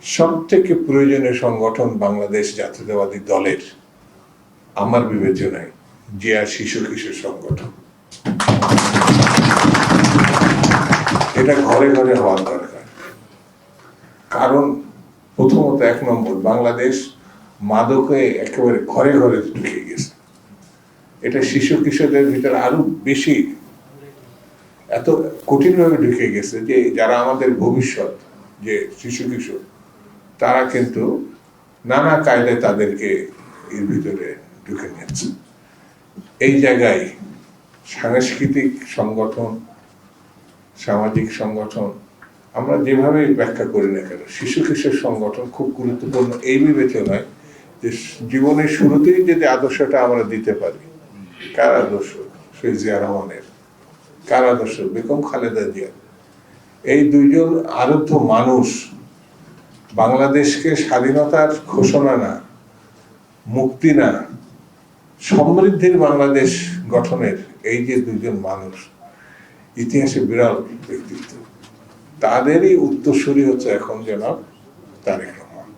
সবথেকে প্রয়োজনীয় সংগঠন বাংলাদেশ জাতীয়তাবাদী দলের আমার বিবেচনায় জিয়া শিশু কিশোর সংগঠন। এটা ঘরে ঘরে হওয়ার দরকার। কারণ প্রথমত, 1 নম্বর, বাংলাদেশ মাদকে একেবারে ঘরে ঘরে ঢুকে গেছে। এটা শিশু কিশোরদের ভিতরে আরো বেশি এত কঠিনভাবে ঢুকে গেছে যে যারা আমাদের ভবিষ্যৎ, যে শিশু কিশোর, তারা কিন্তু নানা কায়দায় তাদেরকে এর ভিতরে ঢুকে নিচ্ছে। এই জায়গায় সাংস্কৃতিক সংগঠন, সামাজিক সংগঠন, আমরা যেভাবে ব্যাখ্যা করি না কেন, শিশু কিশোর সংগঠন খুব গুরুত্বপূর্ণ এই বিবেচনায় যে জীবনের শুরুতেই যদি আদর্শটা আমরা দিতে পারি। কার আদর্শ? শহীদ জিয়া রহমানের। কার আদর্শ? বেগম খালেদা জিয়া। এই দুইজন আরাধ্য মানুষ বাংলাদেশকে স্বাধীনতার ঘোষণা না, মুক্তি না, সমৃদ্ধির বাংলাদেশ গঠনের এই যে দুইজন মানুষ, ইতিহাসে বিরল ব্যক্তিত্ব, তাদেরই উত্তরসূরি হচ্ছে এখন জনাব তারেক রহমান।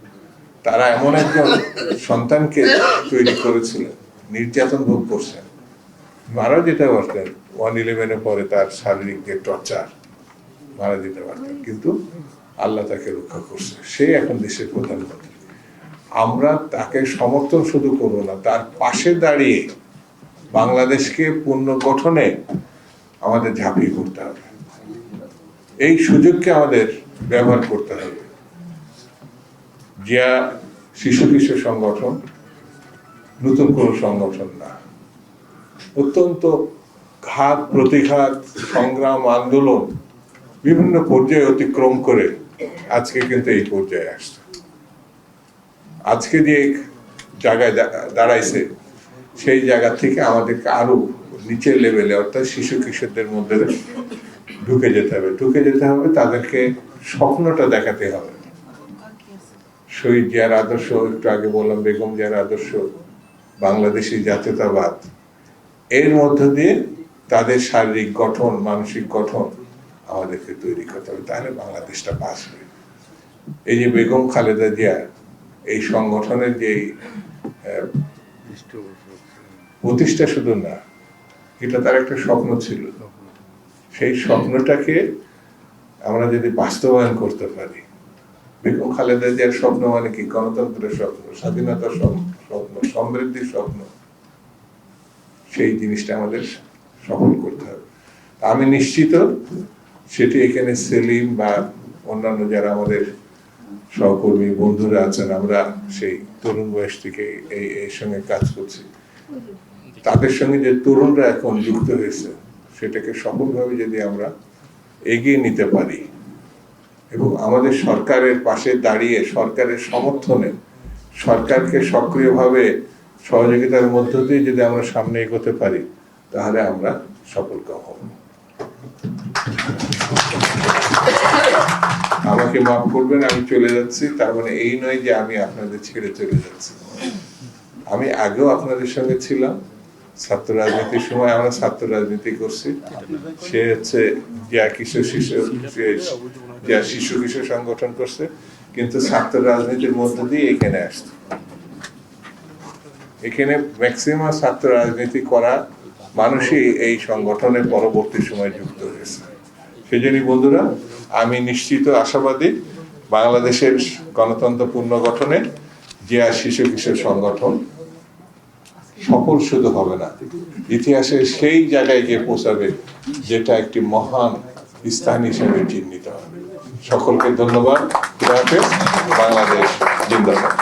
তারা এমন একজন সন্তানকে তৈরি করেছিলেন, নির্যাতন ভোগ করছেন, মারা যেতে পারতেন। 1/11 পরে তার শারীরিক যে টর্চার, মারা যেতে পারতেন, কিন্তু আল্লাহ তাকে রক্ষা করছে। সে এখন দেশের প্রধানমন্ত্রী। আমরা তাকে সমর্থন শুধু করবো না, তার পাশে দাঁড়িয়ে বাংলাদেশকে পুনর্গঠনে আমাদের ঝাঁপিয়ে পড়তে হবে। এই সুযোগকে আমাদের ব্যবহার করতে হবে। জিয়া শিশু কিশোর সংগঠন নতুন কোন সংগঠন না, অত্যন্ত ঘাত প্রতিঘাত, সংগ্রাম, আন্দোলন বিভিন্ন পর্যায়ে অতিক্রম করে আজকে কিন্তু এই পর্যায়ে আসছে। আজকে যে জায়গায় দাঁড়াইছে, সেই জায়গা থেকে আমাদেরকে আরো নিচের লেভেলে, অর্থাৎ শিশু কিশোরদের মধ্যে ঢুকে যেতে হবে। তাদেরকে স্বপ্নটা দেখাতে হবে। শহীদ জিয়ার আদর্শ, একটু আগে বললাম বেগম জিয়ার আদর্শ, বাংলাদেশি জাতীয়তাবাদ, এর মধ্য দিয়ে তাদের শারীরিক গঠন, মানসিক গঠন আমাদেরকে তৈরি করতে হবে, তাহলে বাংলাদেশটা বাঁচবে। এই যে বেগম খালেদা জিয়া এই সংগঠনের যে প্রতিষ্ঠা শুধু না, এটা তার একটা স্বপ্ন ছিল। সেই স্বপ্নটাকে আমরা যদি বাস্তবায়ন করতে পারি, বেগম খালেদা জিয়ার স্বপ্ন মানে কি? গণতন্ত্রের স্বপ্ন, স্বাধীনতার স্বপ্ন, সমৃদ্ধির স্বপ্ন। সেই জিনিসটা আমাদের সফল করতে হবে। আমি নিশ্চিত সেটি এখানে সেলিম বা অন্যান্য যারা আমাদের সহকর্মী বন্ধুরা আছেন, আমরা সেই তরুণ বয়স থেকে এই সঙ্গে কাজ করছি, তাদের সঙ্গে যে তরুণরা এখন যুক্ত হয়েছে, সেটাকে সফলভাবে যদি আমরা এগিয়ে নিতে পারি এবং আমাদের সরকারের পাশে দাঁড়িয়ে, সরকারের সমর্থনে, সরকারকে সক্রিয়ভাবে সহযোগিতার মধ্য দিয়ে যদি আমরা সামনে এগোতে পারি, তাহলে আমরা সফলকাম হব। আমাকে মাফ করবেন, আমি চলে যাচ্ছি। তার মানে এই নয় যে আমি আপনাদের ছেড়ে চলে যাচ্ছি। আমি আগেও আপনাদের সঙ্গে ছিলাম। ছাত্র রাজনীতির সময় আমরা ছাত্র রাজনীতি করছি। সে হচ্ছে শিশু কিশোর সংগঠন করছে, কিন্তু ছাত্র রাজনীতির মধ্য দিয়ে এখানে আসছে। এখানে ম্যাক্সিমাম ছাত্র রাজনীতি করা মানুষই এই সংগঠনের পরবর্তী সময় যুক্ত হয়েছে। সেজন্য বন্ধুরা, আমি নিশ্চিত আশাবাদী বাংলাদেশের গণতন্ত্র পুনর্গঠনে জিয়া শিশু কিশোর সংগঠন সফল শুধু হবে না, ইতিহাসে সেই জায়গায় গিয়ে পৌঁছাবে যেটা একটি মহান স্থান হিসেবে চিহ্নিত হবে। সকলকে ধন্যবাদ। বাংলাদেশ জিন্দাবাদ।